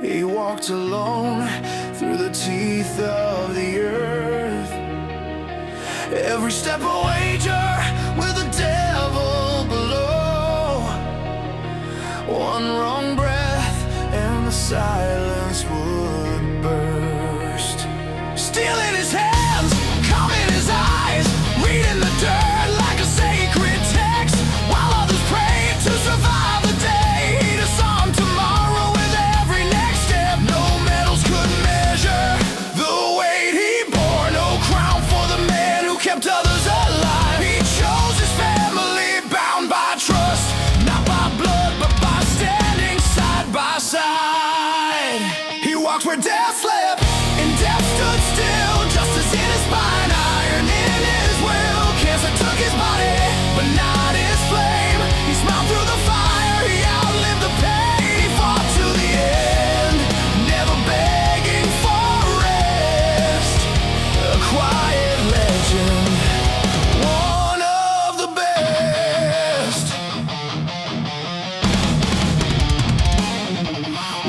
He walked alone through the teeth of the earth. Every step a wager with the devil below. One wrong breath and the silence would burst. Steel in his hands, calm in his eyes, reading the dirt like a sacred text. While others prayed to survive the day, he disarmed tomorrow with every next step. No medals could measure the weight he bore. No crown for the man who kept others alive. He chose his family, bound by trust, not by blood, but by standing side by side. He walked where death slept and death stood still. Justice in his spine, iron in his will. Cancer took his body, but not his flame. He smiled through the fire, he outlived the pain. He fought to the end, never begging for rest. A quiet legend, one of the best.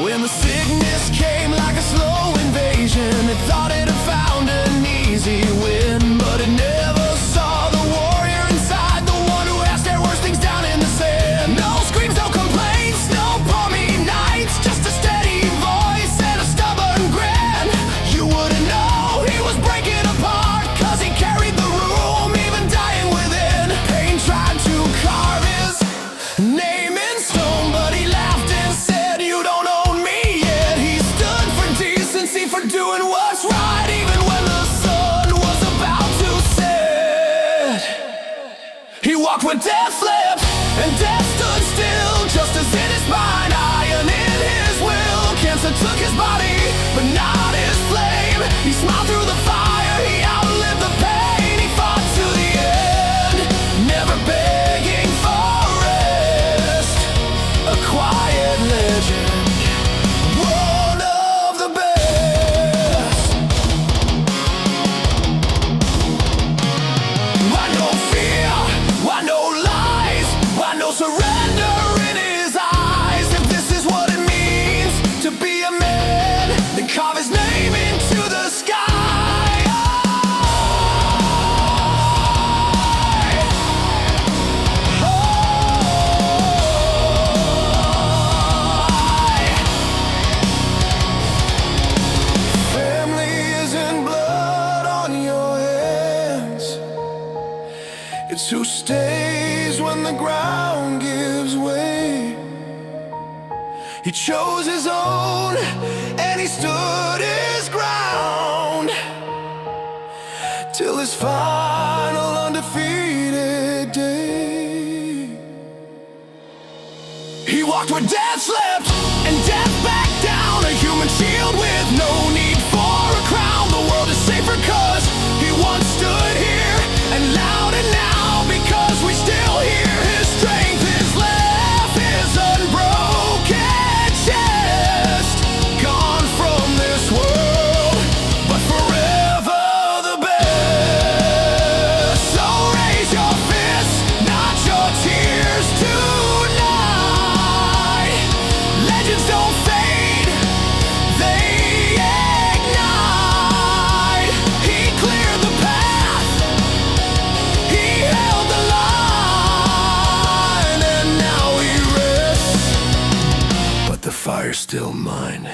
When the sickness came like a slow invasion, it thought it had found an easy win, but it never saw the warrior inside, the one who asked their worst things down in the sand. No screams, no complaints, no balmy nights, just a steady voice and a stubborn grin. You wouldn't know he was breaking apart, cause he carried the room, even dying within. Pain tried to carve his name in stone, but he laughed and said, "You don't own me yet." He stood for decency, for doing what's right, even when the sun was about to set. He walked where death slept and death stood still. Justice in his mind, iron in his will. Cancer took his body, but not his flame. He smiled through the fire, he outlived the pain. He fought to the end, never begging for rest. A quiet legend, one of the best. Why no fear, why no lies, why no surrender in his eyes? If this is what it means to be a man, then carve his name into the sky. Family isn't blood on your hands, it's who stays when the ground gives way. He chose his own and he stood his ground till his final undefeated day. He walked where death slept and death backed down. A human shield with no need for a crown. The world is safer cause he once stood here, and louder now because we still hear his strength, his laugh, his unbroken chest. Gone from this world, but forever the best. So raise your fists, not your tears tonight. Legends don't fade, they ignite. He cleared the path, he held the line, and now he rests, but the fire's still mine.